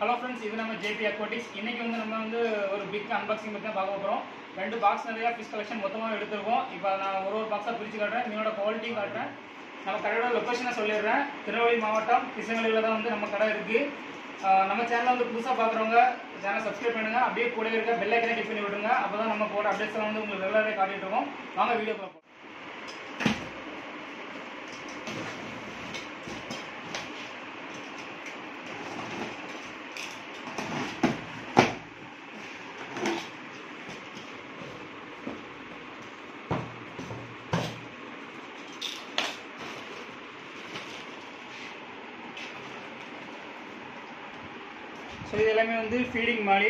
Hello friends, இது நம்ம JP aquatics. இன்றைக்கி நம்ம ஒரு பிக் அன்பாக்சிங் பற்றி தான் பார்க்க போகிறோம். 2 பாக்ஸ் நிறையா ஃபிஷ் கலெக்ஷன் மொத்தமாக எடுத்துருக்கோம். இப்போ நான் ஒரு பாக்ஸாக பிரித்து காட்டுறேன், மீனோட குவாலிட்டி காட்டுறேன். நம்ம கடையோட லொக்கேஷனை சொல்லிடுறேன். திருநெல்வேலி மாவட்டம் கிருஷ்ணகிரியில் தான் நம்ம கடை இருக்குது. நம்ம சேனலை புதுசாக பார்க்குறவங்க சேனல் சப்ஸ்கிரைப் பண்ணுங்கள். அப்படியே கூட இருக்க பெல் ஐக்கனை கிளிக் பண்ணி விடுங்க. அப்போ தான் நம்ம போட அப்டேட்ஸ்லாம் உங்களுக்கு ரெகுலராகவே காட்டிகிட்டு இருக்கோம். வாங்க வீடியோ பார்ப்போம். ஸோ இது எல்லாமே ஃபீடிங் மாலி,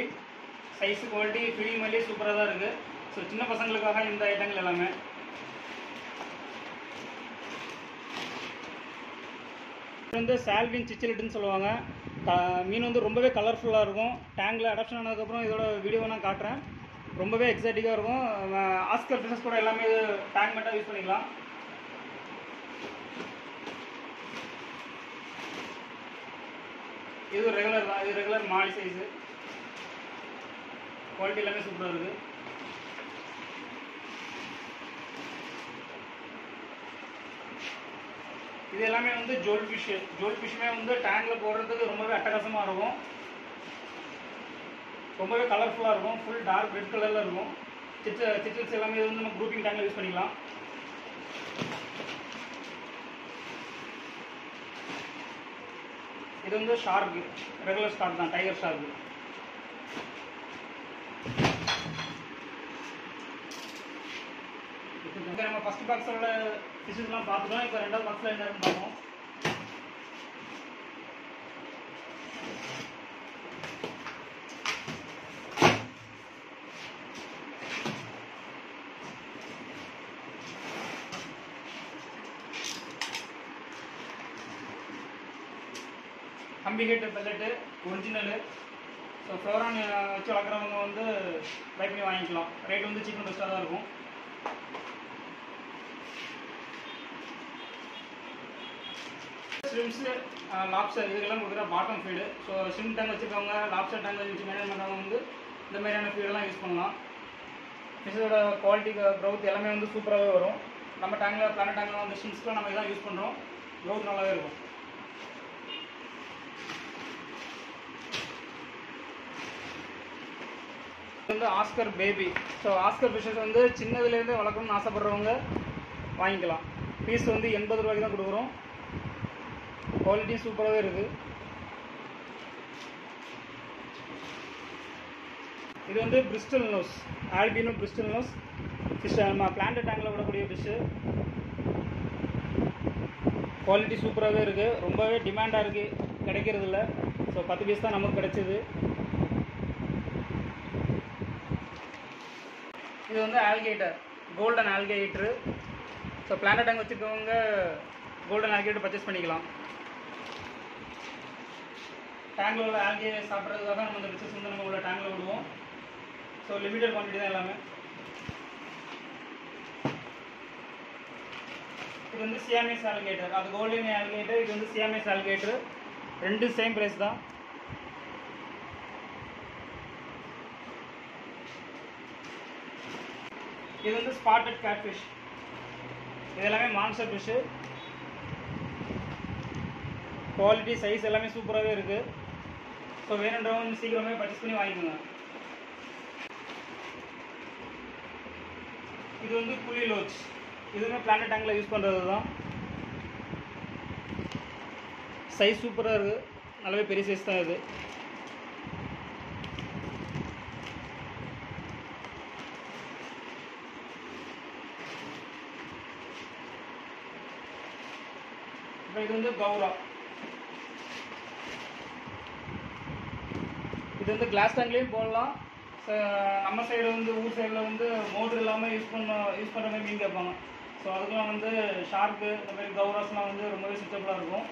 சைஸு குவாலிட்டி ஃபீடிங் மாலி சூப்பராக தான் இருக்குது. ஸோ சின்ன பசங்களுக்காக இந்த ஐட்டங்கள் எல்லாமே. இது சால்வின் சிச்சிலிட்டுன்னு சொல்லுவாங்க. மீன் ரொம்பவே கலர்ஃபுல்லாக இருக்கும். டேங்கில் அடாப்ஷன் ஆனதுக்கப்புறம் இதோட வீடியோ நான் காட்டுறேன். ரொம்பவே எக்ஸைட்டிக்காக இருக்கும். ஆஸ்கர் ஃபிஷஸ் கூட எல்லாமே டேங்க் மட்டும் யூஸ் பண்ணிக்கலாம். இது ரெகுலர் தான், இது ரெகுலர் மாலி சைஸு. குவாலிட்டி எல்லாமே சூப்பராக இருக்குது. இது எல்லாமே ஜோல் ஃபிஷ்ஷு. ஜோல் ஃபிஷ்ஷுமே டேங்கில் போடுறதுக்கு ரொம்பவே அட்டகாசமாக இருக்கும். ரொம்பவே கலர்ஃபுல்லாக இருக்கும். ஃபுல் டார்க் ரெட் கலரில் இருக்கும். சிச்சல்ஸ் எல்லாமே நம்ம குரூப்பிங் டேங்கில் யூஸ் பண்ணிக்கலாம். இது ஷார்க்கு, ரெகுலர் ஷார்க் தான், டைகர் ஷார்க்கு. நம்ம ஃபர்ஸ்ட் பாக்ஸோட ஃபிஷஸ்லாம் பார்த்துட்டோம். இப்போ ரெண்டாவது பாக்ஸில் என்ன இருக்குன்னு பார்ப்போம். கம்பிகேட்டு பெல்லட்டு ஒரிஜினலு. ஸோ ஃப்ளோரான் வச்சு வளர்க்குறவங்க ட்ரை பண்ணி வாங்கிக்கலாம். ரேட் சீப் அண்ட் பெஸ்ட்டாக தான் இருக்கும். ஷ்ரிம்ஸு, லாப்ஸ்டர் இதுக்கெல்லாம் கொடுக்குற bottom feed. So shrimp tank வச்சுருக்கவங்க, லாப்ஸ்டர் டேங்க் வச்சு மெயின்டைன் பண்ணுறவங்க இந்த மாதிரியான ஃபீடெல்லாம் யூஸ் பண்ணலாம். ஃபிஷ்ஷோட குவாலிட்டி க்ரௌத் எல்லாமே சூப்பராகவே வரும். நம்ம டேங்கில் பிளானட் டேங்கில் ஷ்ரிம்ஸ்க்குலாம் நம்ம இதான் யூஸ் பண்ணுறோம். க்ரௌத் நல்லாவே இருக்கும். Oscar baby. So oscar fishes சின்னதுலேருந்து வளர்க்கணும்னு ஆசைப்படுறவங்க வாங்கிக்கலாம். பீஸ் 80 ரூபாய்க்கு தான் கொடுக்குறோம். குவாலிட்டி சூப்பராகவே இருக்குது. இது bristle nose, albino bristle nose fish. நம்ம பிளான்ட் டேங்கில் விடக்கூடிய ஃபிஷ்ஷு. குவாலிட்டி சூப்பராகவே இருக்குது. ரொம்பவே டிமாண்டாக இருக்குது, கிடைக்கிறது இல்லை. ஸோ 10 பீஸ் தான் நமக்கு கிடைச்சிது. இது alligator, golden alligator. So planet tank வச்சுருக்கவங்க கோல்டன் ஆல்கேட்டர் பர்ச்சேஸ் பண்ணிக்கலாம். டேங்கில் உள்ள ஆல்கே சாப்பிட்றதுக்காக நம்ம இந்த பிஸ்னஸ் நம்ம உள்ள டேங்கில் விடுவோம். ஸோ லிமிட்டட் குவான்டிட்டி தான் எல்லாமே. இது சியாமேஸ் ஆல்கேட்டர். அது கோல்டன் ஆல்கேட்டர், இது சியாமேஸ் ஆல்கேட்டர். 2 சேம் ப்ரைஸ் தான். இது ஸ்பாட்டட் கேட்ஃபிஷ். இது எல்லாமே மான்ஸ்டர் ஃபிஷ்ஷு. குவாலிட்டி சைஸ் எல்லாமே சூப்பராகவே இருக்குது. ஸோ வேணுன்றவங்க சீக்கிரமே பர்ச்சேஸ் பண்ணி வாங்கிக்கோங்க. இது புலி லோச். இதுவுமே பிளானட் டேங்கில் யூஸ் பண்ணுறது தான். சைஸ் சூப்பராக இருக்குது. நல்லாவே பெரிய சைஸ் தான் இது. இப்போ இது கௌரா. இது கிளாஸ் டேங்க்லேயும் போடலாம். நம்ம சைடு ஊர் சைடில் மோட்ரு இல்லாமல் யூஸ் பண்ணுற மாதிரி மீன் கேட்பாங்க. ஸோ அதுக்கெலாம் ஷார்க்கு இந்த மாதிரி கௌராஸ்லாம் ரொம்பவே சுத்தபுளாக இருக்கும்.